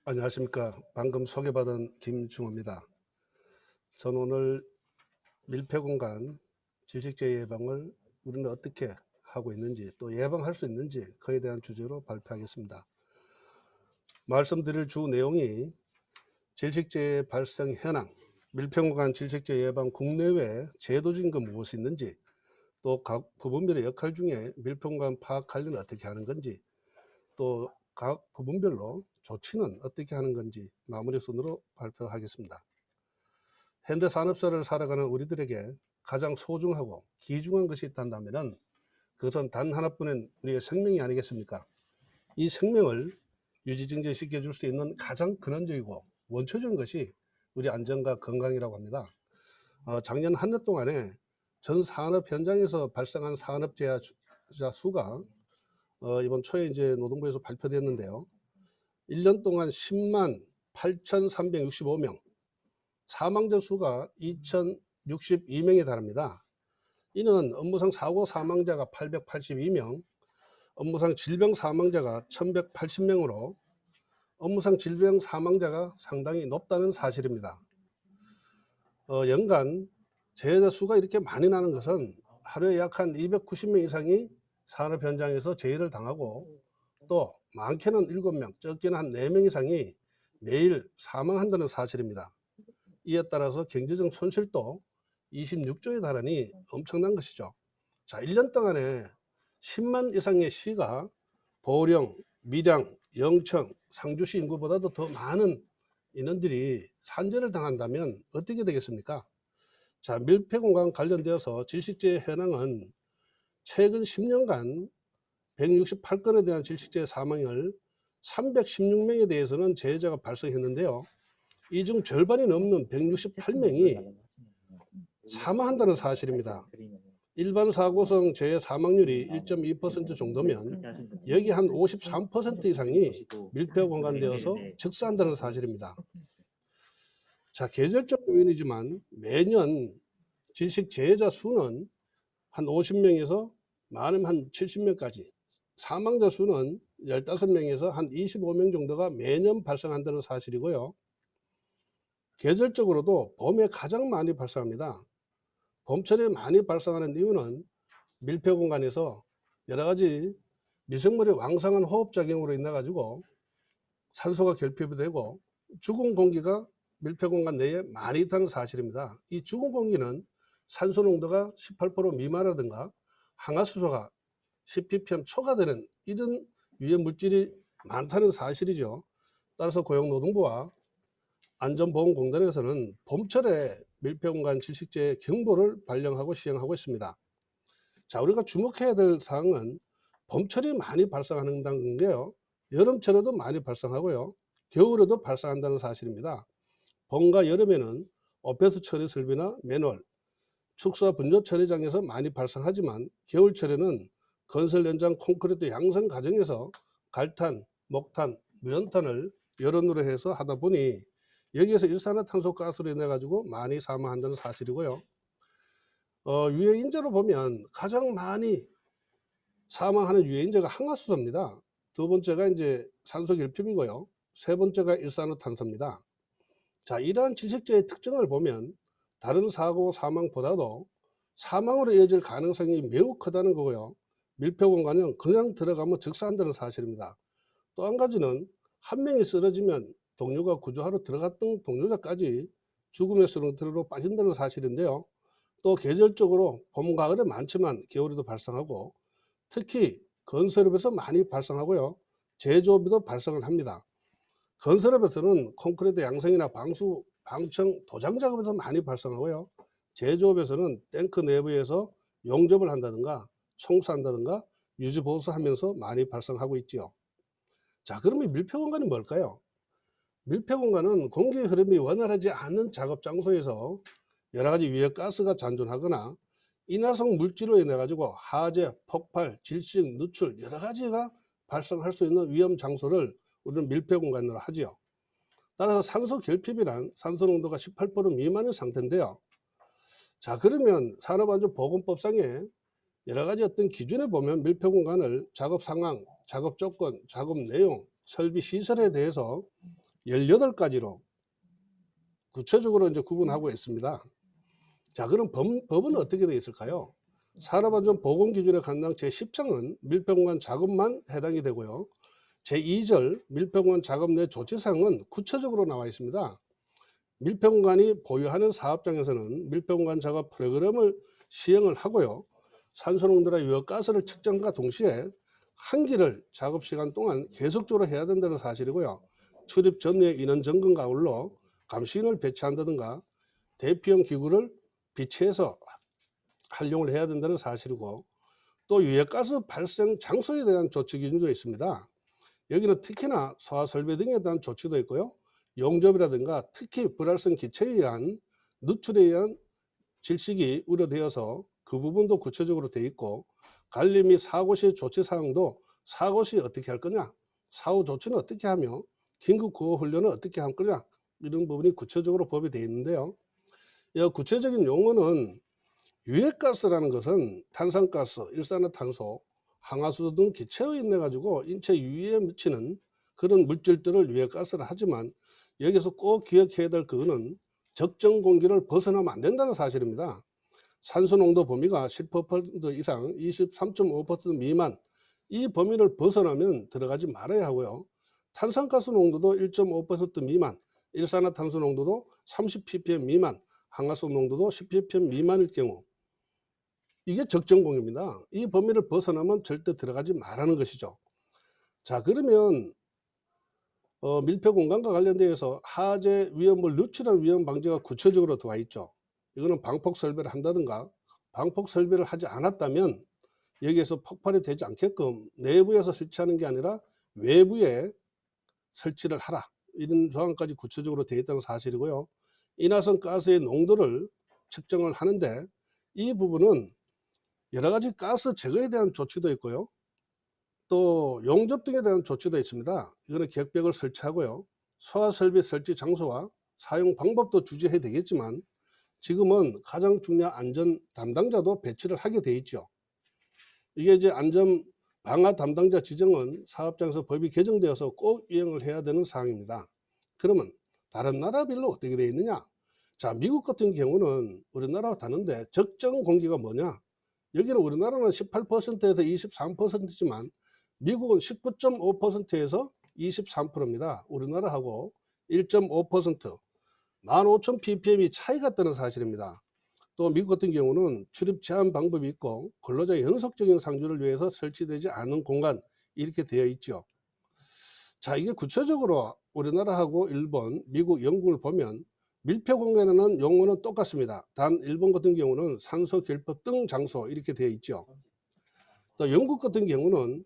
안녕하십니까. 방금 소개받은 김중호입니다. 저는 오늘 밀폐공간 질식재 예방을 우리는 어떻게 하고 있는지, 또 예방할 수 있는지 그에 대한 주제로 발표하겠습니다. 말씀드릴 주 내용이 질식재 발생 현황, 밀폐공간 질식재 예방 국내외 제도적인 건 무엇이 있는지, 또 각 부분별의 역할 중에 밀폐공간 파악 관리는 어떻게 하는 건지, 또 각 부분별로 조치는 어떻게 하는 건지 마무리 순으로 발표하겠습니다. 현대산업사를 살아가는 우리들에게 가장 소중하고 귀중한 것이 있다면 그것은 단 하나뿐인 우리의 생명이 아니겠습니까? 이 생명을 유지증진시켜 줄 수 있는 가장 근원적이고 원초적인 것이 우리 안전과 건강이라고 합니다. 작년 한 해 동안에 전 산업 현장에서 발생한 산업재해 수가 이번 초에 이제 노동부에서 발표됐는데요. 1년 동안 10만 8,365명, 사망자 수가 2,062명에 달합니다. 이는 업무상 사고 사망자가 882명, 업무상 질병 사망자가 1,180명으로 업무상 질병 사망자가 상당히 높다는 사실입니다. 연간 재해자 수가 이렇게 많이 나는 것은 하루에 약 한 290명 이상이 산업 현장에서 재해를 당하고 또 많게는 7명, 적게는 한 4명 이상이 매일 사망한다는 사실입니다. 이에 따라서 경제적 손실도 26조에 달하니 엄청난 것이죠. 자, 1년 동안에 10만 이상의 시가 보령, 밀양, 영천, 상주시 인구보다도 더 많은 인원들이 산재를 당한다면 어떻게 되겠습니까? 자, 밀폐공간 관련되어서 질식재 현황은 최근 10년간 168건에 대한 질식재 사망을 316명에 대해서는 재해자가 발생했는데요. 이 중 절반이 넘는 168명이 사망한다는 사실입니다. 일반 사고성 재해 사망률이 1.2% 정도면 여기 한 53% 이상이 밀폐 공간되어서 즉사한다는 사실입니다. 자, 계절적 요인이지만 매년 질식 재해자 수는 한 50명에서 많으면 한 70명까지, 사망자 수는 15명에서 한 25명 정도가 매년 발생한다는 사실이고요. 계절적으로도 봄에 가장 많이 발생합니다. 봄철에 많이 발생하는 이유는 밀폐 공간에서 여러 가지 미생물의 왕성한 호흡작용으로 인해 가지고 산소가 결핍이 되고 죽은 공기가 밀폐 공간 내에 많이 있다는 사실입니다. 이 죽은 공기는 산소 농도가 18% 미만이라든가 항화수소가 10ppm 초과되는 이런 유해 물질이 많다는 사실이죠. 따라서 고용노동부와 안전보건공단에서는 봄철에 밀폐공간 질식재 경보를 발령하고 시행하고 있습니다. 자, 우리가 주목해야 될 사항은 봄철이 많이 발생하는 게요. 여름철에도 많이 발생하고요. 겨울에도 발생한다는 사실입니다. 봄과 여름에는 오폐수 처리 설비나 맨홀, 축사 분뇨 처리장에서 많이 발생하지만 겨울철에는 건설 현장 콘크리트 양성 과정에서 갈탄, 목탄, 무연탄을 여론으로 해서 하다 보니 여기에서 일산화탄소가스로 인해 가지고 많이 사망한다는 사실이고요. 유해인자로 보면 가장 많이 사망하는 유해인자가 항화수소입니다. 두 번째가 이제 산소 결핍이고요. 세 번째가 일산화탄소입니다. 자, 이러한 질식재의 특징을 보면 다른 사고 사망보다도 사망으로 이어질 가능성이 매우 크다는 거고요. 밀폐 공간은 그냥 들어가면 즉사한다는 사실입니다. 또 한 가지는 한 명이 쓰러지면 동료가 구조하러 들어갔던 동료자까지 죽음의 수렁터로 빠진다는 사실인데요. 또 계절적으로 봄, 가을에 많지만 겨울에도 발생하고 특히 건설업에서 많이 발생하고요. 제조업에도 발생을 합니다. 건설업에서는 콘크리트 양성이나 방수, 방청, 도장 작업에서 많이 발생하고요. 제조업에서는 탱크 내부에서 용접을 한다든가 청소한다든가 유지보수하면서 많이 발생하고 있지요. 자, 그러면 밀폐 공간이 뭘까요? 밀폐 공간은 공기 흐름이 원활하지 않은 작업 장소에서 여러 가지 유해 가스가 잔존하거나 인화성 물질로 인해 가지고 화재, 폭발, 질식, 누출 여러 가지가 발생할 수 있는 위험 장소를 우리는 밀폐 공간으로 하지요. 따라서 산소 결핍이란 산소 농도가 18% 미만의 상태인데요. 자, 그러면 산업안전보건법상에 여러 가지 어떤 기준에 보면 밀폐 공간을 작업 상황, 작업 조건, 작업 내용, 설비 시설에 대해서 18가지로 구체적으로 이제 구분하고 있습니다. 자, 그럼 법은 어떻게 되어 있을까요? 산업안전보건기준에 관한 제10장은 밀폐공간 작업만 해당이 되고요. 제2절 밀폐공간 작업 내 조치사항은 구체적으로 나와 있습니다. 밀폐공간이 보유하는 사업장에서는 밀폐공간 작업 프로그램을 시행을 하고요. 산소농도나 유해가스를 측정과 동시에 한기를 작업시간 동안 계속적으로 해야 된다는 사실이고요. 출입 전후에 인원 점검과 아울러 감시인을 배치한다든가 대피형 기구를 비치해서 활용을 해야 된다는 사실이고, 또 유해가스 발생 장소에 대한 조치 기준도 있습니다. 여기는 특히나 소화설비 등에 대한 조치도 있고요. 용접이라든가 특히 불활성 기체에 의한 누출에 의한 질식이 우려되어서 그 부분도 구체적으로 되어 있고, 관리 및 사고 시 조치 사항도 사고 시 어떻게 할 거냐, 사후 조치는 어떻게 하며 긴급 구호 훈련은 어떻게 할 거냐, 이런 부분이 구체적으로 법에 되어 있는데요. 이 구체적인 용어는 유해가스라는 것은 탄산가스, 일산화탄소, 항화수소 등 기체에 인해 가지고 인체 유해에 미치는 그런 물질들을 유해가스라 하지만, 여기서 꼭 기억해야 될 그거는 적정 공기를 벗어나면 안 된다는 사실입니다. 산소농도 범위가 10% 이상 23.5% 미만, 이 범위를 벗어나면 들어가지 말아야 하고요. 탄산가스 농도도 1.5% 미만, 일산화탄소 농도도 30ppm 미만, 항화수 농도도 10ppm 미만일 경우, 이게 적정공입니다. 이 범위를 벗어나면 절대 들어가지 말라는 것이죠. 자, 그러면 밀폐 공간과 관련되어서 하재 위험물 누출한 위험 방지가 구체적으로 들어와 있죠. 이거는 방폭 설비를 한다든가, 방폭 설비를 하지 않았다면 여기에서 폭발이 되지 않게끔 내부에서 설치하는 게 아니라 외부에 설치를 하라, 이런 조항까지 구체적으로 되어 있다는 사실이고요. 인화성 가스의 농도를 측정을 하는데, 이 부분은 여러 가지 가스 제거에 대한 조치도 있고요. 또 용접 등에 대한 조치도 있습니다. 이거는 격벽을 설치하고요. 소화설비 설치 장소와 사용 방법도 주지해야 되겠지만, 지금은 가장 중요한 안전 담당자도 배치를 하게 돼 있죠. 이게 이제 안전 방화 담당자 지정은 사업장에서 법이 개정되어서 꼭 이행을 해야 되는 사항입니다. 그러면 다른 나라별로 어떻게 되어 있느냐? 자, 미국 같은 경우는 우리나라와 다른데 적정 공기가 뭐냐? 여기는 우리나라는 18%에서 23%지만 미국은 19.5%에서 23%입니다. 우리나라하고 1.5%, 15,000ppm이 차이가 있다는 사실입니다. 또 미국 같은 경우는 출입 제한 방법이 있고 근로자의 연속적인 상주를 위해서 설치되지 않은 공간, 이렇게 되어 있죠. 자, 이게 구체적으로 우리나라하고 일본, 미국, 영국을 보면 밀폐 공간에는 용어는 똑같습니다. 단 일본 같은 경우는 산소 결핍 등 장소, 이렇게 되어 있죠. 또 영국 같은 경우는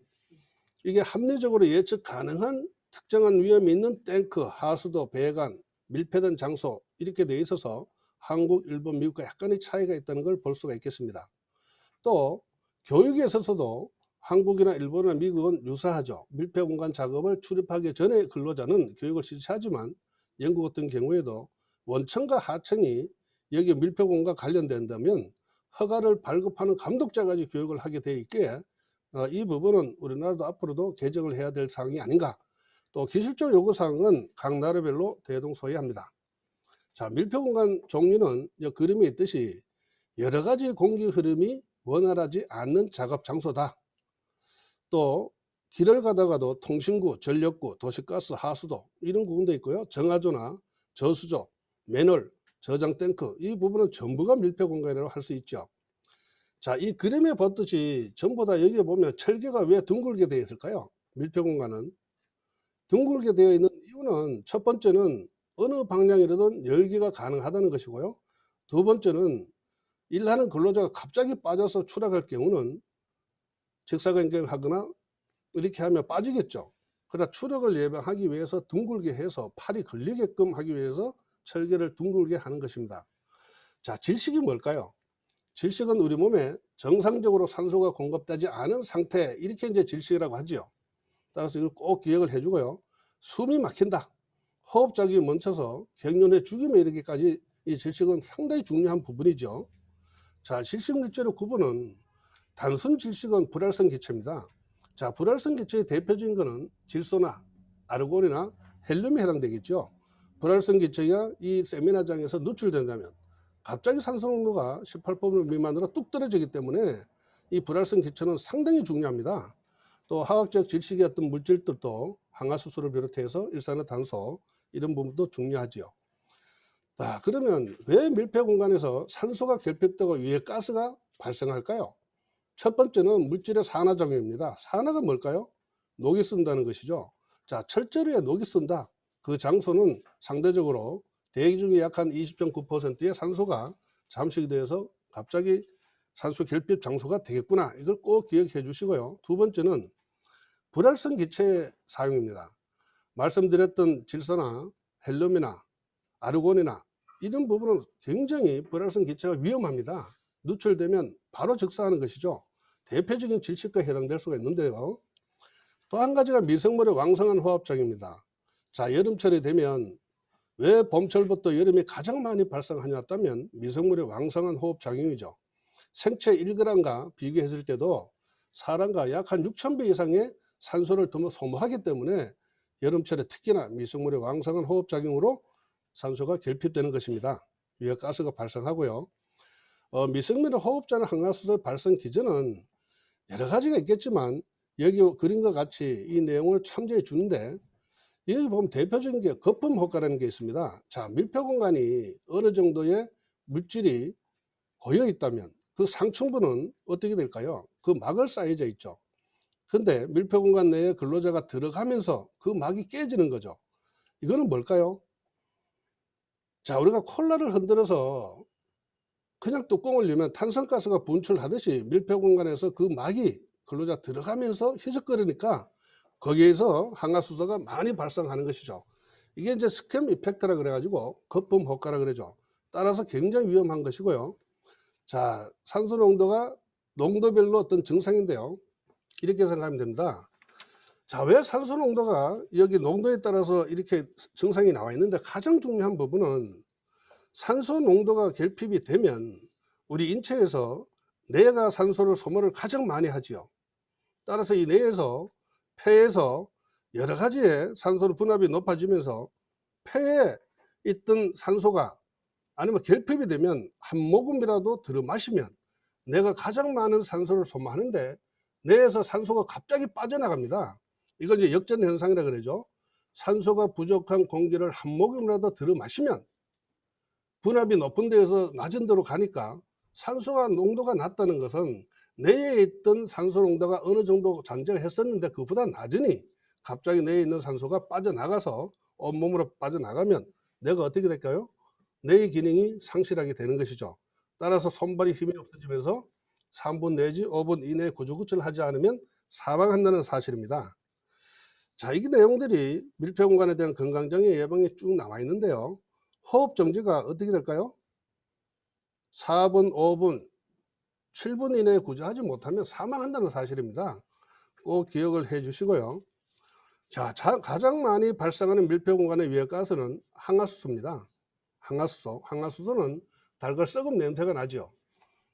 이게 합리적으로 예측 가능한 특정한 위험이 있는 탱크, 하수도, 배관, 밀폐된 장소, 이렇게 되어 있어서 한국, 일본, 미국과 약간의 차이가 있다는 걸 볼 수가 있겠습니다. 또 교육에 있어서도 한국이나 일본이나 미국은 유사하죠. 밀폐 공간 작업을 출입하기 전에 근로자는 교육을 실시하지만, 영국 같은 경우에도 원청과 하청이 여기 밀폐 공간 관련된다면 허가를 발급하는 감독자까지 교육을 하게 돼 있기에 이 부분은 우리나라도 앞으로도 개정을 해야 될 사항이 아닌가. 또 기술적 요구사항은 각 나라별로 대동소이합니다. 자, 밀폐 공간 종류는 그림에 있듯이 여러 가지 공기 흐름이 원활하지 않는 작업 장소다. 또 길을 가다가도 통신구, 전력구, 도시가스, 하수도, 이런 부분도 있고요. 정화조나 저수조, 맨홀, 저장 탱크, 이 부분은 전부가 밀폐 공간이라고 할 수 있죠. 자, 이 그림에 봤듯이 전부 다 여기에 보면 철개가 왜 둥글게 되어 있을까요? 밀폐 공간은 둥글게 되어 있는 이유는, 첫 번째는 어느 방향이라든 열기가 가능하다는 것이고요. 두 번째는 일하는 근로자가 갑자기 빠져서 추락할 경우는 직사광경하거나 이렇게 하면 빠지겠죠. 그러나 추락을 예방하기 위해서 둥글게 해서 팔이 걸리게끔 하기 위해서 철개를 둥글게 하는 것입니다. 자, 질식이 뭘까요? 질식은 우리 몸에 정상적으로 산소가 공급되지 않은 상태, 이렇게 이제 질식이라고 하죠. 따라서 이걸 꼭 기억을 해주고요. 숨이 막힌다, 호흡자국이 멈춰서 갱년의 죽임에 이르기까지 이 질식은 상당히 중요한 부분이죠. 자, 질식물질의 구분은, 단순 질식은 불활성 기체입니다. 자, 불활성 기체의 대표적인 것은 질소나 아르곤이나 헬륨이 해당되겠죠. 불활성 기체가 이 세미나장에서 누출된다면 갑자기 산소 농도가 18% 미만으로 뚝 떨어지기 때문에 이 불활성 기체는 상당히 중요합니다. 또 화학적 질식이었던 물질들도 항화수소를 비롯해서 일산화탄소 이런 부분도 중요하지요. 그러면 왜 밀폐 공간에서 산소가 결핍되고 유해 가스가 발생할까요? 첫 번째는 물질의 산화작용입니다. 산화가 뭘까요? 녹이 쓴다는 것이죠. 자, 철저히에 녹이 쓴다. 그 장소는 상대적으로 대기 중에 약 한 20.9%의 산소가 잠식이 되어서 갑자기 산소 결핍 장소가 되겠구나. 이걸 꼭 기억해 주시고요. 두 번째는 불활성 기체의 사용입니다. 말씀드렸던 질소나 헬륨이나 아르곤이나 이런 부분은 굉장히 불활성 기체가 위험합니다. 누출되면 바로 즉사하는 것이죠. 대표적인 질식과 해당될 수가 있는데요. 또 한 가지가 미생물의 왕성한 호흡장입니다. 자, 여름철이 되면 왜 봄철부터 여름이 가장 많이 발생하냐 했다면 미생물의 왕성한 호흡작용이죠. 생체 1g과 비교했을 때도 사람과 약 한 6,000배 이상의 산소를 더 소모하기 때문에 여름철에 특히나 미생물의 왕성한 호흡작용으로 산소가 결핍되는 것입니다. 유해가스가 발생하고요. 미생물의 호흡자나 항화수소 발생 기전은 여러 가지가 있겠지만 여기 그린 것 같이 이 내용을 참조해 주는데 여기 보면 대표적인 게 거품 효과라는 게 있습니다. 자, 밀폐 공간이 어느 정도의 물질이 고여 있다면 그 상층부는 어떻게 될까요? 그 막을 쌓여져 있죠. 근데 밀폐 공간 내에 근로자가 들어가면서 그 막이 깨지는 거죠. 이거는 뭘까요? 자, 우리가 콜라를 흔들어서 그냥 뚜껑을 열면 탄산가스가 분출하듯이 밀폐 공간에서 그 막이 근로자 들어가면서 희석거리니까 거기에서 항화수소가 많이 발생하는 것이죠. 이게 이제 스캠 이펙트라 그래가지고 거품 효과라 그러죠. 따라서 굉장히 위험한 것이고요. 자, 산소 농도가 농도별로 어떤 증상인데요. 이렇게 생각하면 됩니다. 자, 왜 산소 농도가 여기 농도에 따라서 이렇게 증상이 나와 있는데 가장 중요한 부분은 산소 농도가 결핍이 되면 우리 인체에서 뇌가 산소를 소모를 가장 많이 하지요. 따라서 이 뇌에서 폐에서 여러 가지의 산소 분압이 높아지면서 폐에 있던 산소가 아니면 결핍이 되면 한 모금이라도 들어 마시면 뇌가 가장 많은 산소를 소모하는데 뇌에서 산소가 갑자기 빠져나갑니다. 이걸 이제 역전 현상이라 그러죠. 산소가 부족한 공기를 한 모금이라도 들어 마시면 분압이 높은 데에서 낮은 데로 가니까 산소가 농도가 낮다는 것은 뇌에 있던 산소 농도가 어느 정도 잔재를 했었는데 그보다 낮으니 갑자기 뇌에 있는 산소가 빠져나가서 온몸으로 빠져나가면 뇌가 어떻게 될까요? 뇌의 기능이 상실하게 되는 것이죠. 따라서 손발이 힘이 없어지면서 3분 내지 5분 이내에 구조구출을 하지 않으면 사망한다는 사실입니다. 자, 이 내용들이 밀폐 공간에 대한 건강장애 예방에 쭉 나와 있는데요. 호흡 정지가 어떻게 될까요? 4분, 5분, 7분 이내에 구조하지 못하면 사망한다는 사실입니다. 꼭 기억을 해 주시고요. 자, 가장 많이 발생하는 밀폐 공간의 유해가스는 항화수소입니다. 항화수소는 달걀 썩은 냄새가 나죠.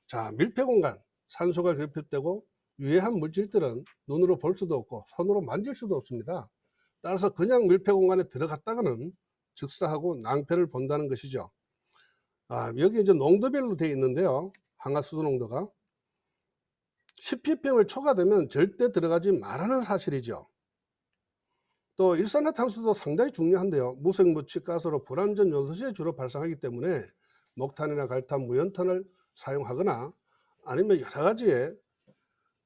자, 밀폐 공간, 산소가 결핍되고 유해한 물질들은 눈으로 볼 수도 없고 손으로 만질 수도 없습니다. 따라서 그냥 밀폐 공간에 들어갔다가는 즉사하고 낭패를 본다는 것이죠. 여기 이제 농도별로 되어 있는데요. 항화수소 농도가 10ppm을 초과되면 절대 들어가지 말라는 사실이죠. 또 일산화탄소도 상당히 중요한데요. 무색무취가스로 불완전 요소시에 주로 발생하기 때문에 목탄이나 갈탄, 무연탄을 사용하거나 아니면 여러 가지의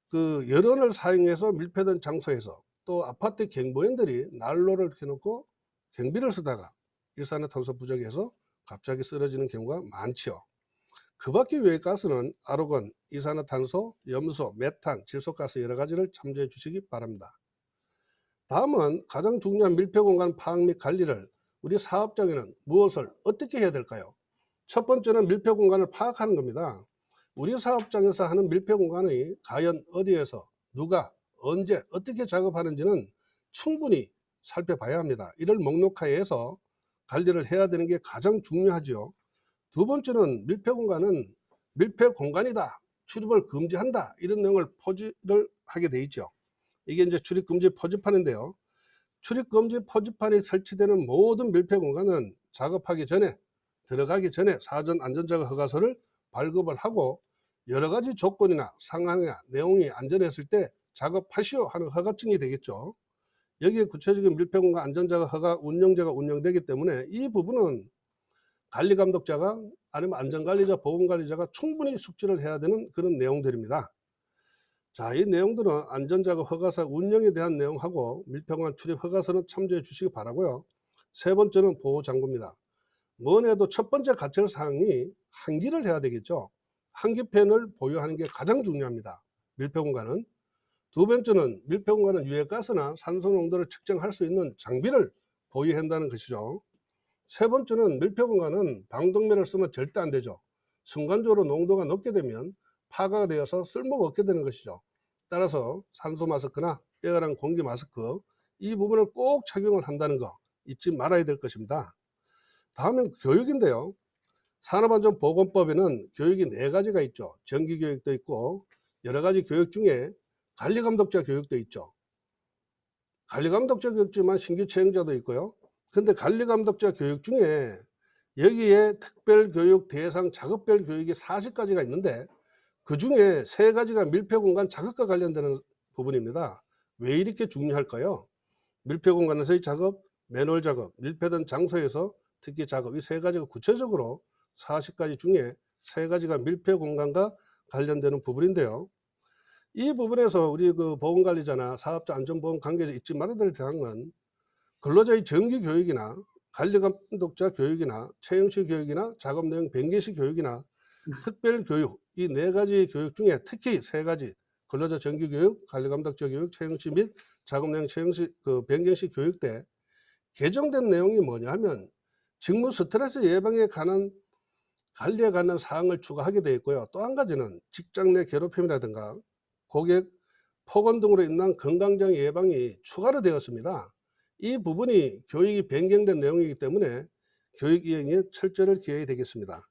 그 열원을 사용해서 밀폐된 장소에서 또 아파트 경보원들이 난로를 켜놓고 경비를 쓰다가 일산화탄소 부족해서 갑자기 쓰러지는 경우가 많죠. 그 밖에 유해가스는 아르곤, 이산화탄소, 염소, 메탄, 질소가스 여러 가지를 참조해 주시기 바랍니다. 다음은 가장 중요한 밀폐 공간 파악 및 관리를 우리 사업장에는 무엇을 어떻게 해야 될까요? 첫 번째는 밀폐 공간을 파악하는 겁니다. 우리 사업장에서 하는 밀폐 공간이 과연 어디에서 누가 언제 어떻게 작업하는지는 충분히 살펴봐야 합니다. 이를 목록화해서 관리를 해야 되는 게 가장 중요하죠. 두 번째는 밀폐 공간은 밀폐 공간이다, 출입을 금지한다, 이런 내용을 포지를 하게 돼 있죠. 이게 이제 출입 금지 포집하는데요. 출입금지 표지판이 설치되는 모든 밀폐 공간은 작업하기 전에, 들어가기 전에 사전 안전자가 허가서를 발급을 하고 여러 가지 조건이나 상황이나 내용이 안전했을 때 작업하시오 하는 허가증이 되겠죠. 여기에 구체적인 밀폐공간 안전자가 허가 운영자가 운영되기 때문에 이 부분은 관리감독자가 아니면 안전관리자, 보건관리자가 충분히 숙지를 해야 되는 그런 내용들입니다. 자, 이 내용들은 안전작업 허가사 운영에 대한 내용하고 밀폐공간 출입 허가서는 참조해 주시기 바라고요. 세 번째는 보호장구입니다. 뭐래도 첫 번째 가철 사항이 환기를 해야 되겠죠. 환기팬을 보유하는 게 가장 중요합니다. 밀폐공간은. 두 번째는 밀폐공간은 유해가스나 산소 농도를 측정할 수 있는 장비를 보유해야 한다는 것이죠. 세 번째는 밀폐공간은 방독면을 쓰면 절대 안 되죠. 순간적으로 농도가 높게 되면 파가가 되어서 쓸모가 없게 되는 것이죠. 따라서 산소 마스크나 에어랑 공기 마스크 이 부분을 꼭 착용을 한다는 거 잊지 말아야 될 것입니다. 다음은 교육인데요. 산업안전보건법에는 교육이 4가지가 있죠. 정기교육도 있고 여러 가지 교육 중에 관리감독자 교육도 있죠. 관리감독자 교육지만 신규 채용자도 있고요. 근데 관리감독자 교육 중에 여기에 특별교육 대상 작업별 교육이 40가지가 있는데 그 중에 3가지가 밀폐공간 작업과 관련되는 부분입니다. 왜 이렇게 중요할까요? 밀폐공간에서의 작업, 매놀 작업, 밀폐된 장소에서 특기 작업 이 3가지가 구체적으로 40가지 중에 3가지가 밀폐공간과 관련되는 부분인데요. 이 부분에서 우리 그 보건관리자나 사업자 안전보건 관계자 잊지 말아야 될 사항은 근로자의 정기교육이나 관리감독자 교육이나 채용시 교육이나 작업 내용 변경시 교육이나 특별교육 이 4가지 교육 중에 특히 3가지 근로자 정기교육, 관리감독자 교육, 채용시 및 작업 내용 채용시 변경시 교육 때 개정된 내용이 뭐냐 하면 직무 스트레스 예방에 관한 관리에 관한 사항을 추가하게 되어 있고요. 또 한 가지는 직장 내 괴롭힘이라든가 고객 폭언 등으로 인한 건강장 예방이 추가로 되었습니다. 이 부분이 교육이 변경된 내용이기 때문에 교육 이행에 철저를 기해야 되겠습니다.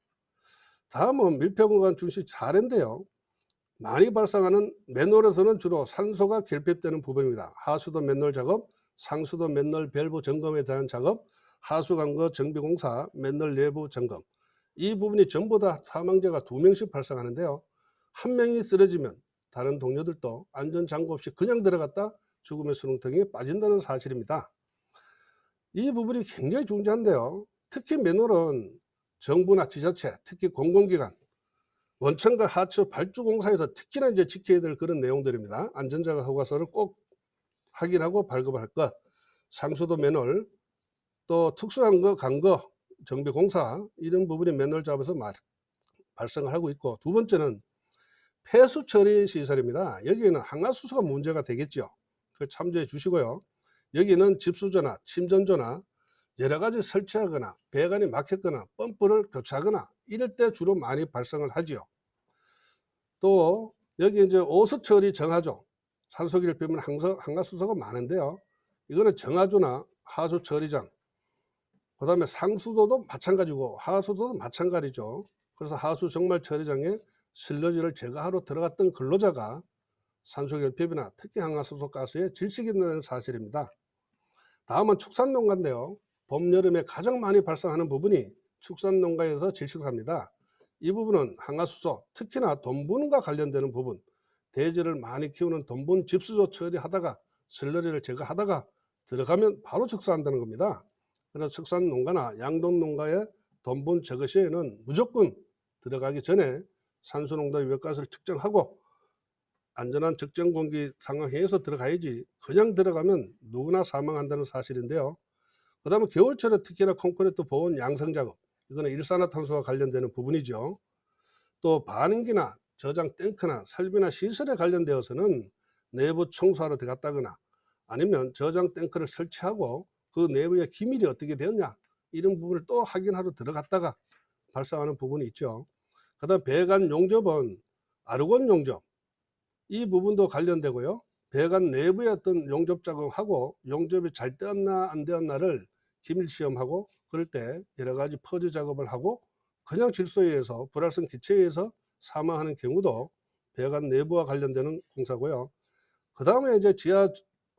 다음은 밀폐공간 준시 사례인데요. 많이 발생하는 맨홀에서는 주로 산소가 결핍되는 부분입니다. 하수도 맨홀 작업, 상수도 맨홀 밸브 점검에 대한 작업, 하수관거 정비공사, 맨홀 내부 점검 이 부분이 전부 다 사망자가 2명씩 발생하는데요. 한 명이 쓰러지면 다른 동료들도 안전장구 없이 그냥 들어갔다 죽음의 수렁텅이에 빠진다는 사실입니다. 이 부분이 굉장히 중요한데요. 특히 맨홀은 정부나 지자체, 특히 공공기관, 원청과 하청, 발주공사에서 특히나 이제 지켜야 될 그런 내용들입니다. 안전자가 허가서를 꼭 확인하고 발급을 할 것. 상수도 맨홀, 또 특수한 거, 간거, 정비공사 이런 부분이 맨홀 잡아서 발생을 하고 있고 두 번째는 폐수 처리 시설입니다. 여기에는 항화수소가 문제가 되겠죠. 그 참조해 주시고요. 여기는 집수조나 침전조나 여러 가지 설치하거나 배관이 막혔거나 펌프를 교체하거나 이럴 때 주로 많이 발생을 하지요. 또 여기 이제 오수 처리 정화조, 산소기를 빼면 항화수소가 많은데요. 이거는 정화조나 하수 처리장, 그 다음에 상수도도 마찬가지고 하수도도 마찬가지죠. 그래서 하수 정말 처리장에 슬러지를 제거하러 들어갔던 근로자가 산소결핍이나 특히 항화수소 가스에 질식이 있는 사실입니다. 다음은 축산농가인데요. 봄, 여름에 가장 많이 발생하는 부분이 축산농가에서 질식사입니다. 이 부분은 항화수소, 특히나 돈분과 관련되는 부분, 돼지를 많이 키우는 돈분 집수조 처리하다가 슬러지를 제거하다가 들어가면 바로 축사한다는 겁니다. 그래서 축산농가나 양동농가의 돈분 제거 시에는 무조건 들어가기 전에 산소농도 유해가스를 측정하고 안전한 적정 공기 상황에서 들어가야지 그냥 들어가면 누구나 사망한다는 사실인데요. 그 다음에 겨울철에 특히나 콘크리트 보온 양성 작업 이거는 일산화탄소와 관련되는 부분이죠. 또 반응기나 저장 탱크나 설비나 시설에 관련되어서는 내부 청소하러 들어갔다거나 아니면 저장 탱크를 설치하고 그 내부의 기밀이 어떻게 되었냐 이런 부분을 또 확인하러 들어갔다가 발생하는 부분이 있죠. 그 다음 배관 용접은 아르곤 용접 이 부분도 관련되고요. 배관 내부의 어떤 용접 작업하고 용접이 잘 되었나 안 되었나를 기밀 시험하고 그럴 때 여러 가지 퍼즈 작업을 하고 그냥 질소에 의해서 불활성 기체에 의해서 사망하는 경우도 배관 내부와 관련되는 공사고요. 그 다음에 이제 지하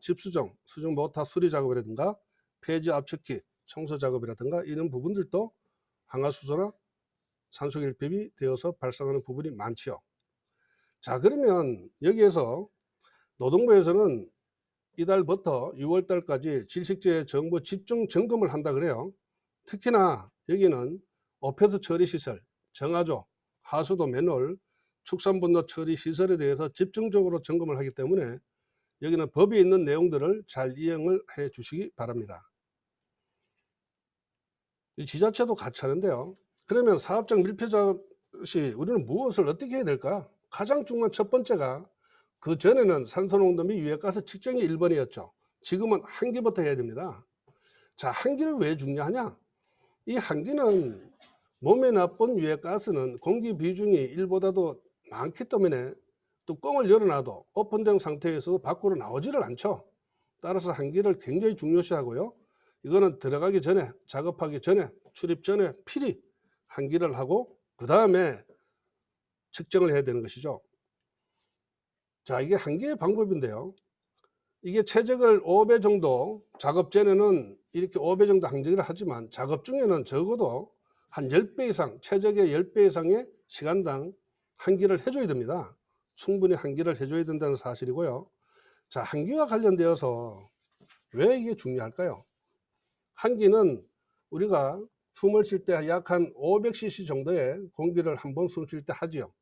집수정, 수정 모터 수리 작업이라든가 폐지 압축기 청소 작업이라든가 이런 부분들도 항화수소나 산소결핍이 되어서 발생하는 부분이 많지요. 자, 그러면 여기에서 노동부에서는 이달부터 6월달까지 질식제 정보 집중 점검을 한다 그래요. 특히나 여기는 오페드 처리 시설, 정화조, 하수도 맨홀, 축산분도 처리 시설에 대해서 집중적으로 점검을 하기 때문에 여기는 법에 있는 내용들을 잘 이행을 해 주시기 바랍니다. 이 지자체도 같이 하는데요. 그러면 사업장 밀폐 작업 시 우리는 무엇을 어떻게 해야 될까? 가장 중요한 첫 번째가, 그 전에는 산소농도 및 유해가스 측정이 1번이었죠. 지금은 환기부터 해야 됩니다. 자, 환기를 왜 중요하냐? 이 환기는 몸에 나쁜 유해가스는 공기 비중이 1보다도 많기 때문에 뚜껑을 열어놔도 오픈된 상태에서도 밖으로 나오지를 않죠. 따라서 환기를 굉장히 중요시하고요. 이거는 들어가기 전에, 작업하기 전에, 출입 전에 필히 환기를 하고 그 다음에 측정을 해야 되는 것이죠. 자, 이게 환기의 방법인데요. 이게 최적을 5배 정도, 작업 전에는 이렇게 5배 정도 환기를 하지만 작업 중에는 적어도 한 10배 이상, 최적의 10배 이상의 시간당 환기를 해줘야 됩니다. 충분히 환기를 해줘야 된다는 사실이고요. 자, 환기와 관련되어서 왜 이게 중요할까요? 환기는 우리가 숨을 쉴 때 약 한 500cc 정도의 공기를 한 번 숨 쉴 때 하지요.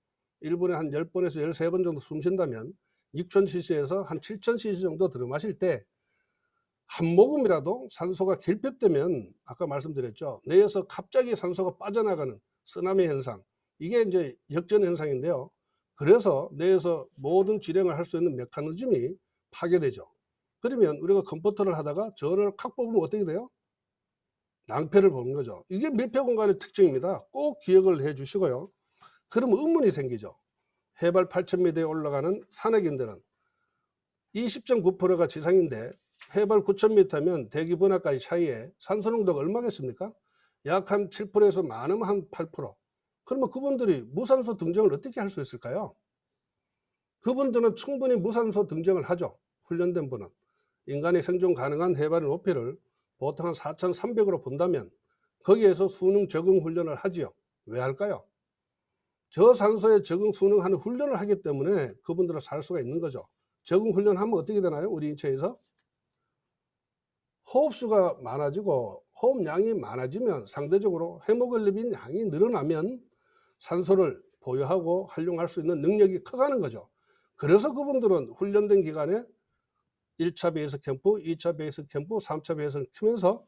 1분에 한 10번에서 13번 정도 숨 쉰다면 6000cc에서 한 7000cc 정도 들어 마실 때 한 모금이라도 산소가 결핍되면 아까 말씀드렸죠. 뇌에서 갑자기 산소가 빠져나가는 쓰나미 현상, 이게 이제 역전 현상인데요. 그래서 뇌에서 모든 질행을 할 수 있는 메커니즘이 파괴되죠. 그러면 우리가 컴퓨터를 하다가 전원을 칵 뽑으면 어떻게 돼요? 낭패를 보는 거죠. 이게 밀폐 공간의 특징입니다. 꼭 기억을 해 주시고요. 그러면 의문이 생기죠. 해발 8000m에 올라가는 산악인들은 20.9%가 지상인데 해발 9000m면 대기 분화까지 차이에 산소 농도가 얼마겠습니까? 약 한 7%에서 많으면 한 8%. 그러면 그분들이 무산소 등정을 어떻게 할 수 있을까요? 그분들은 충분히 무산소 등정을 하죠. 훈련된 분은. 인간이 생존 가능한 해발의 높이를 보통 한 4300으로 본다면 거기에서 수능 적응 훈련을 하지요. 왜 할까요? 저산소에 적응 순응하는 훈련을 하기 때문에 그분들은 살 수가 있는 거죠. 적응 훈련하면 어떻게 되나요? 우리 인체에서 호흡수가 많아지고 호흡량이 많아지면 상대적으로 헤모글로빈 양이 늘어나면 산소를 보유하고 활용할 수 있는 능력이 커가는 거죠. 그래서 그분들은 훈련된 기간에 1차 베이스 캠프, 2차 베이스 캠프, 3차 베이스 캠프면서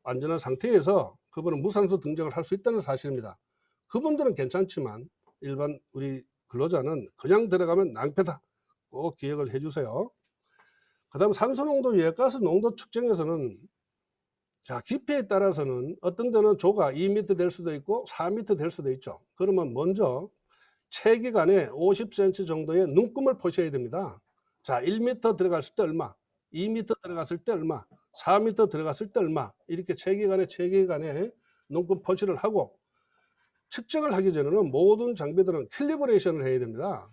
안전한 상태에서 그분은 무산소 등정을 할 수 있다는 사실입니다. 그분들은 괜찮지만 일반 우리 근로자는 그냥 들어가면 낭패다. 꼭 기억을 해 주세요. 그 다음 산소농도 유해가스 농도 측정에서는 자, 깊이에 따라서는 어떤 데는 조가 2m 될 수도 있고 4m 될 수도 있죠. 그러면 먼저 체기간에 50cm 정도의 눈금을 포셔야 됩니다. 자, 1m 들어갔을 때 얼마, 2m 들어갔을 때 얼마, 4m 들어갔을 때 얼마, 이렇게 체계간에 눈금 포시를 하고 측정을 하기 전에는 모든 장비들은 캘리브레이션을 해야 됩니다.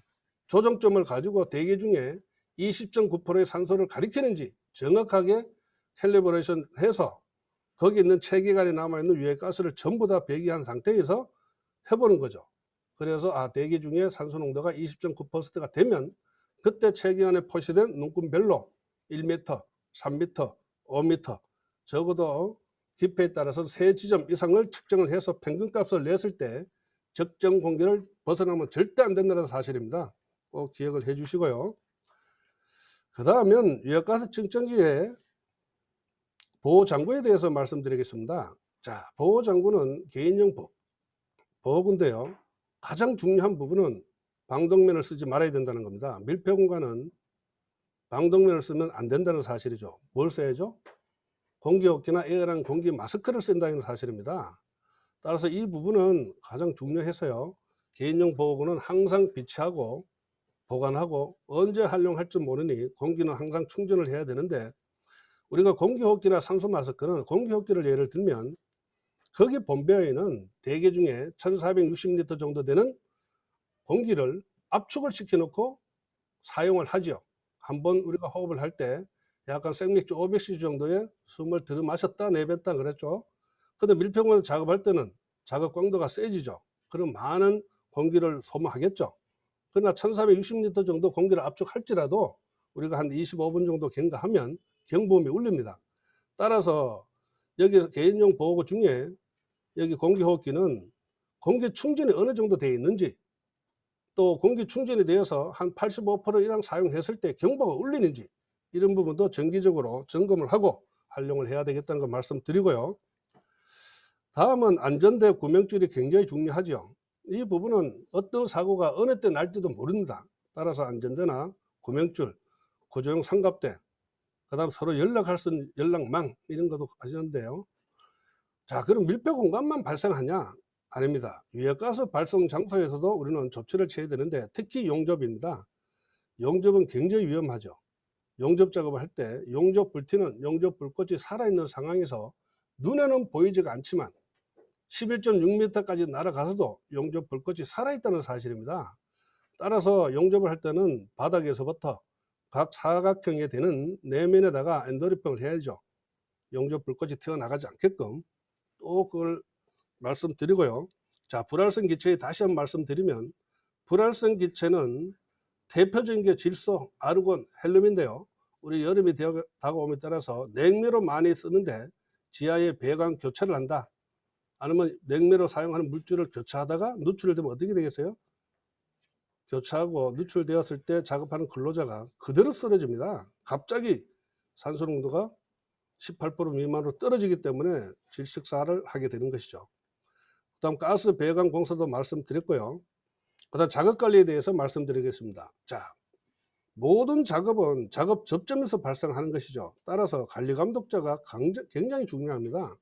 조정점을 가지고 대기 중에 20.9%의 산소를 가리키는지 정확하게 캘리브레이션 해서 거기 있는 체계간에 남아있는 유해가스를 전부 다 배기한 상태에서 해보는 거죠. 그래서 대기 중에 산소 농도가 20.9%가 되면 그때 체계안에 표시된 눈금별로 1m, 3m, 5m 적어도 깊이에 따라서 3지점 이상을 측정을 해서 평균값을 냈을 때 적정 공기를 벗어나면 절대 안 된다는 사실입니다. 꼭 기억을 해 주시고요. 그 다음은 유해가스 측정기의 보호장구에 대해서 말씀드리겠습니다. 자, 보호장구는 개인용 보호구인데요. 가장 중요한 부분은 방독면을 쓰지 말아야 된다는 겁니다. 밀폐 공간은 방독면을 쓰면 안 된다는 사실이죠. 뭘 써야죠? 공기호흡기나 에어랑 공기 마스크를 쓴다는 사실입니다. 따라서 이 부분은 가장 중요해서요. 개인용 보호구는 항상 비치하고 보관하고 언제 활용할지 모르니 공기는 항상 충전을 해야 되는데 우리가 공기호흡기나 산소 마스크는 공기호흡기를 예를 들면 거기 본배에는 대기 중에 1460리터 정도 되는 공기를 압축을 시켜 놓고 사용을 하죠. 한번 우리가 호흡을 할 때 약간 생맥주 500cc 정도의 숨을 들어 마셨다 내뱉다 그랬죠. 근데 밀폐공간 작업할 때는 작업 강도가 세지죠. 그럼 많은 공기를 소모하겠죠. 그러나 1460리터 정도 공기를 압축할지라도 우리가 한 25분 정도 경과하면 경보음이 울립니다. 따라서 여기서 개인용 보호구 중에 여기 공기호흡기는 공기 충전이 어느 정도 되어 있는지, 또 공기 충전이 되어서 한 85% 이상 사용했을 때 경보가 울리는지, 이런 부분도 정기적으로 점검을 하고 활용을 해야 되겠다는 걸 말씀드리고요. 다음은 안전대 구명줄이 굉장히 중요하죠. 이 부분은 어떤 사고가 어느 때 날지도 모릅니다. 따라서 안전대나 구명줄, 구조용 삼각대, 그 다음 서로 연락할 수 있는 연락망, 이런 것도 하시는데요. 자, 그럼 밀폐 공간만 발생하냐? 아닙니다. 유해가스 발생 장소에서도 우리는 조치를 취해야 되는데, 특히 용접입니다. 용접은 굉장히 위험하죠. 용접 작업을 할 때 용접 불티는 용접 불꽃이 살아있는 상황에서 눈에는 보이지가 않지만 11.6m까지 날아가서도 용접 불꽃이 살아있다는 사실입니다. 따라서 용접을 할 때는 바닥에서부터 각 사각형이 되는 내면에다가 엔도리핑을 해야죠. 용접 불꽃이 튀어나가지 않게끔. 또 그걸 말씀드리고요. 자, 불활성 기체에 다시 한번 말씀드리면, 불활성 기체는 대표적인 게 질소, 아르곤, 헬륨인데요. 우리 여름이 다가옴에 따라서 냉매로 많이 쓰는데 지하에 배관 교체를 한다. 아니면 냉매로 사용하는 물질을 교체하다가 누출되면 어떻게 되겠어요? 교체하고 누출되었을 때 작업하는 근로자가 그대로 쓰러집니다. 갑자기 산소 농도가 18% 미만으로 떨어지기 때문에 질식사를 하게 되는 것이죠. 그 다음 가스 배관 공사도 말씀드렸고요. 그 다음 작업 관리에 대해서 말씀드리겠습니다. 자, 모든 작업은 작업 접점에서 발생하는 것이죠. 따라서 관리 감독자가 굉장히 중요합니다.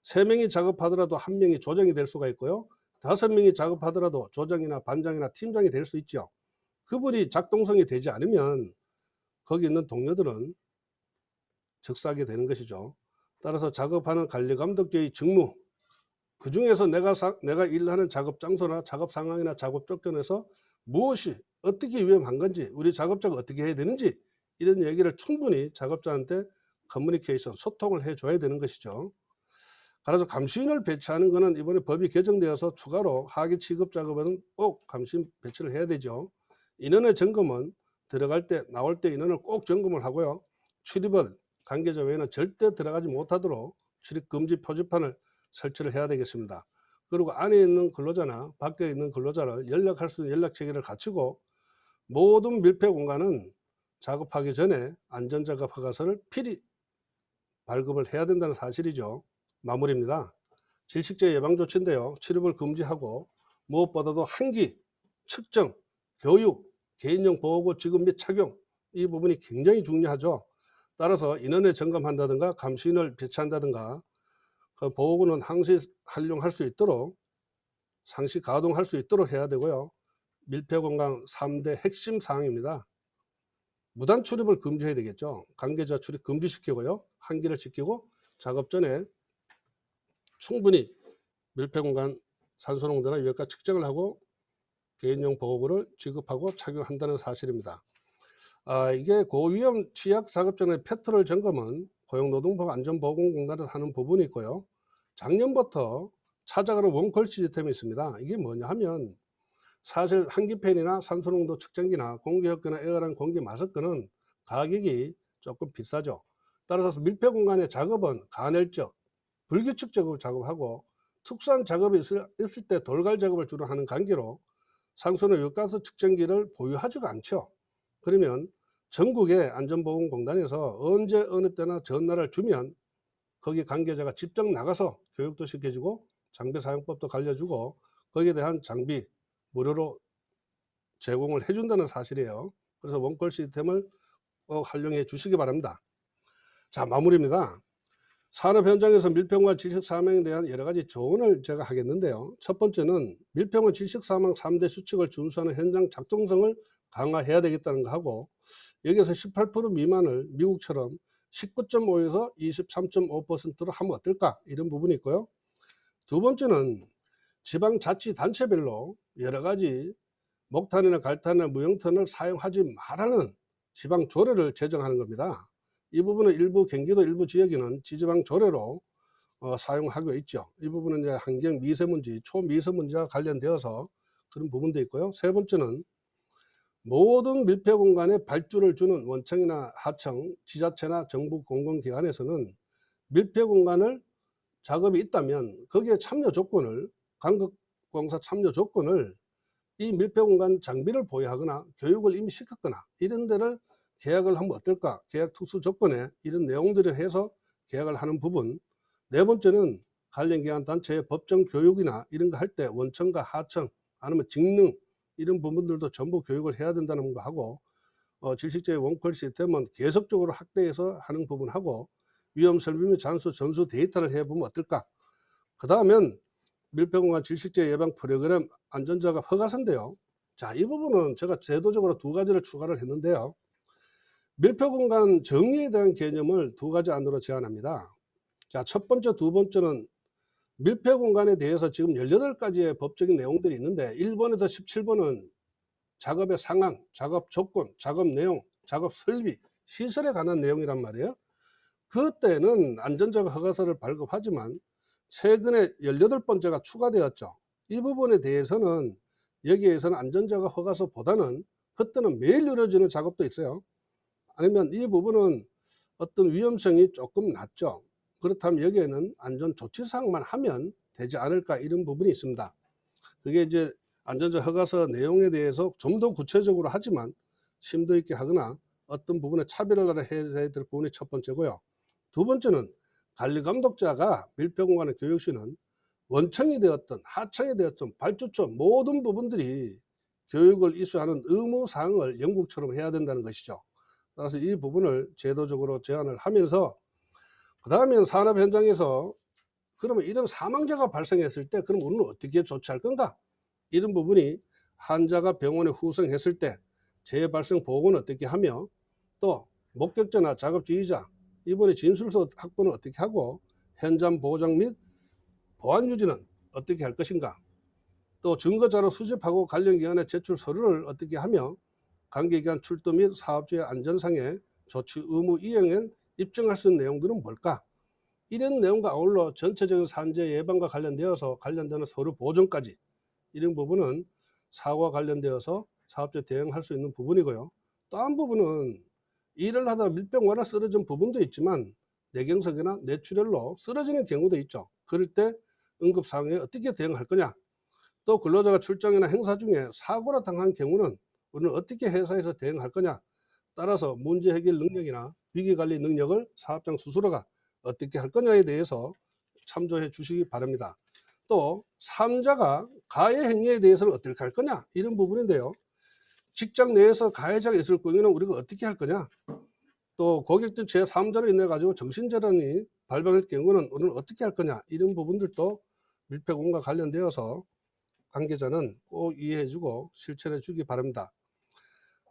3명이 작업하더라도 1명이 조정이 될 수가 있고요. 5명이 작업하더라도 조정이나 반장이나 팀장이 될 수 있죠. 그분이 작동성이 되지 않으면 거기 있는 동료들은 즉사하게 되는 것이죠. 따라서 작업하는 관리 감독자의 직무, 그 중에서 내가 일하는 작업 장소나 작업 상황이나 작업 조건에서 무엇이 어떻게 위험한 건지, 우리 작업자가 어떻게 해야 되는지, 이런 얘기를 충분히 작업자한테 커뮤니케이션, 소통을 해줘야 되는 것이죠. 그래서 감시인을 배치하는 것은 이번에 법이 개정되어서 추가로 하기 취급 작업에는 꼭 감시인 배치를 해야 되죠. 인원의 점검은 들어갈 때 나올 때 인원을 꼭 점검을 하고요. 출입을 관계자 외에는 절대 들어가지 못하도록 출입 금지 표지판을 설치를 해야 되겠습니다. 그리고 안에 있는 근로자나 밖에 있는 근로자를 연락할 수 있는 연락 체계를 갖추고, 모든 밀폐 공간은 작업하기 전에 안전작업 허가서를 필히 발급을 해야 된다는 사실이죠. 마무리입니다. 질식제 예방 조치인데요. 출입을 금지하고, 무엇보다도 환기, 측정, 교육, 개인용 보호구 지급 및 착용, 이 부분이 굉장히 중요하죠. 따라서 인원을 점검한다든가 감시인을 배치한다든가, 그 보호구는 항시 활용할 수 있도록, 상시 가동할 수 있도록 해야 되고요. 밀폐 공간 3대 핵심 사항입니다. 무단 출입을 금지해야 되겠죠. 관계자 출입 금지시키고요. 환기를 지키고, 작업 전에 충분히 밀폐 공간 산소 농도나 유해가 측정을 하고 개인용 보호구를 지급하고 착용한다는 사실입니다. 이게 고위험 취약 작업 전에 페트롤 점검은 고용노동부가 안전보건공단에서 하는 부분이 있고요. 작년부터 찾아가는 원콜 시스템이 있습니다. 이게 뭐냐 하면, 사실 환기팬이나 산소농도 측정기나 공기흡기나 에어랑 공기 마스크는 가격이 조금 비싸죠. 따라서 밀폐 공간의 작업은 간헐적, 불규칙적으로 작업하고, 특수한 작업이 있을 때 돌갈 작업을 주로 하는 관계로 산소나 유가스 측정기를 보유하지가 않죠. 그러면 전국의 안전보건공단에서 언제 어느 때나 전화를 주면 거기 관계자가 직접 나가서 교육도 시켜주고 장비 사용법도 알려주고 거기에 대한 장비 무료로 제공을 해준다는 사실이에요. 그래서 원콜 시스템을 꼭 활용해 주시기 바랍니다. 자, 마무리입니다. 산업 현장에서 밀폐공간 질식 사망에 대한 여러 가지 조언을 제가 하겠는데요. 첫 번째는 밀폐공간 질식 사망 3대 수칙을 준수하는 현장 작동성을 강화해야 되겠다는 거 하고, 여기서 18% 미만을 미국처럼 19.5에서 23.5%로 하면 어떨까, 이런 부분이 있고요. 두 번째는 지방자치단체별로 여러 가지 목탄이나 갈탄이나 무용탄을 사용하지 말라는 지방조례를 제정하는 겁니다. 이 부분은 일부 경기도 일부 지역에는 지지방 조례로 사용하고 있죠. 이 부분은 이제 환경 미세먼지, 초미세먼지와 관련되어서 그런 부분도 있고요. 세 번째는 모든 밀폐 공간에 발주를 주는 원청이나 하청, 지자체나 정부 공공기관에서는 밀폐 공간을 작업이 있다면 거기에 참여 조건을, 광역공사 참여 조건을 이 밀폐 공간 장비를 보유하거나 교육을 이미 시켰거나 이런 데를 계약을 하면 어떨까? 계약 특수 조건에 이런 내용들을 해서 계약을 하는 부분. 네 번째는 관련 기관 단체의 법정 교육이나 이런 거 할 때 원청과 하청 아니면 직능 이런 부분들도 전부 교육을 해야 된다는 거 하고, 질식제의 원퀄 시스템은 계속적으로 확대해서 하는 부분하고, 위험 설명 및 잔수 전수 데이터를 해보면 어떨까? 그 다음엔 밀폐공간 질식제 예방 프로그램 안전자가 허가서인데요. 자, 이 부분은 제가 제도적으로 두 가지를 추가를 했는데요. 밀폐공간 정의에 대한 개념을 두 가지 안으로 제안합니다. 자, 첫 번째, 두 번째는 밀폐공간에 대해서 지금 18가지의 법적인 내용들이 있는데 1번에서 17번은 작업의 상황, 작업 조건, 작업 내용, 작업 설비, 시설에 관한 내용이란 말이에요. 그때는 안전자가 허가서를 발급하지만 최근에 18번째가 추가되었죠. 이 부분에 대해서는 여기에서는 안전자가 허가서보다는 그때는 매일 이루어지는 작업도 있어요. 아니면 이 부분은 어떤 위험성이 조금 낮죠. 그렇다면 여기에는 안전조치사항만 하면 되지 않을까 이런 부분이 있습니다. 그게 이제 안전자 허가서 내용에 대해서 좀 더 구체적으로 하지만 심도 있게 하거나 어떤 부분에 차별을 해야 될 부분이 첫 번째고요. 두 번째는 관리감독자가 밀폐공간의 교육시는 원청이 되었던 하청이 되었던 발주처 모든 부분들이 교육을 이수하는 의무사항을 영국처럼 해야 된다는 것이죠. 따라서 이 부분을 제도적으로 제안을 하면서 그 다음에는 산업 현장에서 그러면 이런 사망자가 발생했을 때 그럼 우리는 어떻게 조치할 건가? 이런 부분이 환자가 병원에 후송했을 때 재발생 보고는 어떻게 하며 또 목격자나 작업 지휘자 이번에 진술서 확보는 어떻게 하고 현장 보장 및 보안 유지는 어떻게 할 것인가? 또 증거자료 수집하고 관련 기관에 제출 서류를 어떻게 하며 관계기관 출도 및 사업주의 안전상의 조치 의무 이행을 입증할 수 있는 내용들은 뭘까? 이런 내용과 아울러 전체적인 산재 예방과 관련되어서 관련되는 서류 보존까지 이런 부분은 사고와 관련되어서 사업주에 대응할 수 있는 부분이고요. 또 한 부분은 일을 하다 밀폐공간에 쓰러진 부분도 있지만 내경색이나 뇌출혈로 쓰러지는 경우도 있죠. 그럴 때 응급상황에 어떻게 대응할 거냐? 또 근로자가 출장이나 행사 중에 사고를 당한 경우는 우리는 어떻게 회사에서 대응할 거냐? 따라서 문제 해결 능력이나 위기관리 능력을 사업장 스스로가 어떻게 할 거냐에 대해서 참조해 주시기 바랍니다. 또 3자가 가해 행위에 대해서는 어떻게 할 거냐? 이런 부분인데요. 직장 내에서 가해자가 있을 경우에는 우리가 어떻게 할 거냐? 또 고객들 제3자로 인해 가지고 정신질환이 발병할 경우는 우리는 어떻게 할 거냐? 이런 부분들도 밀폐공간과 관련되어서 관계자는 꼭 이해해 주고 실천해 주기 바랍니다.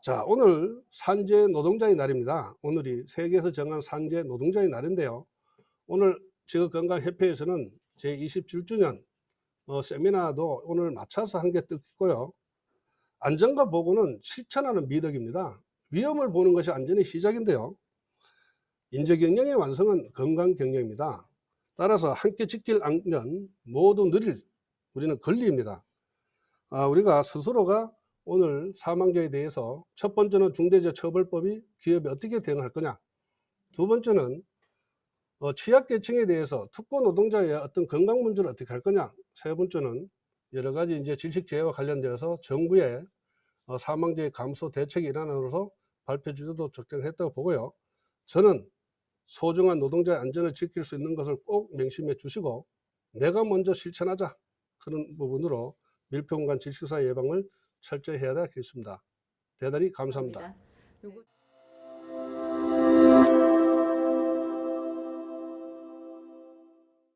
자, 오늘 산재 노동자의 날입니다. 오늘이 세계에서 정한 산재 노동자의 날인데요. 오늘 지구건강협회에서는 제27주년 세미나도 오늘 맞춰서 한 개 뜯고요. 안전과 보고는 실천하는 미덕입니다. 위험을 보는 것이 안전의 시작인데요. 인재경영의 완성은 건강경영입니다. 따라서 함께 지킬 안전 모두 누릴 우리는 권리입니다. 우리가 스스로가 오늘 사망자에 대해서 첫 번째는 중대재해처벌법이 기업에 어떻게 대응할 거냐. 두 번째는 취약계층에 대해서 특고 노동자의 어떤 건강 문제를 어떻게 할 거냐. 세 번째는 여러 가지 이제 질식재해와 관련되어서 정부의 사망자의 감소 대책이 일환으로서 발표 주제도 적정했다고 보고요. 저는 소중한 노동자의 안전을 지킬 수 있는 것을 꼭 명심해 주시고 내가 먼저 실천하자 그런 부분으로 밀폐공간 질식사 예방을 철저히 해야 되겠습니다. 대단히 감사합니다.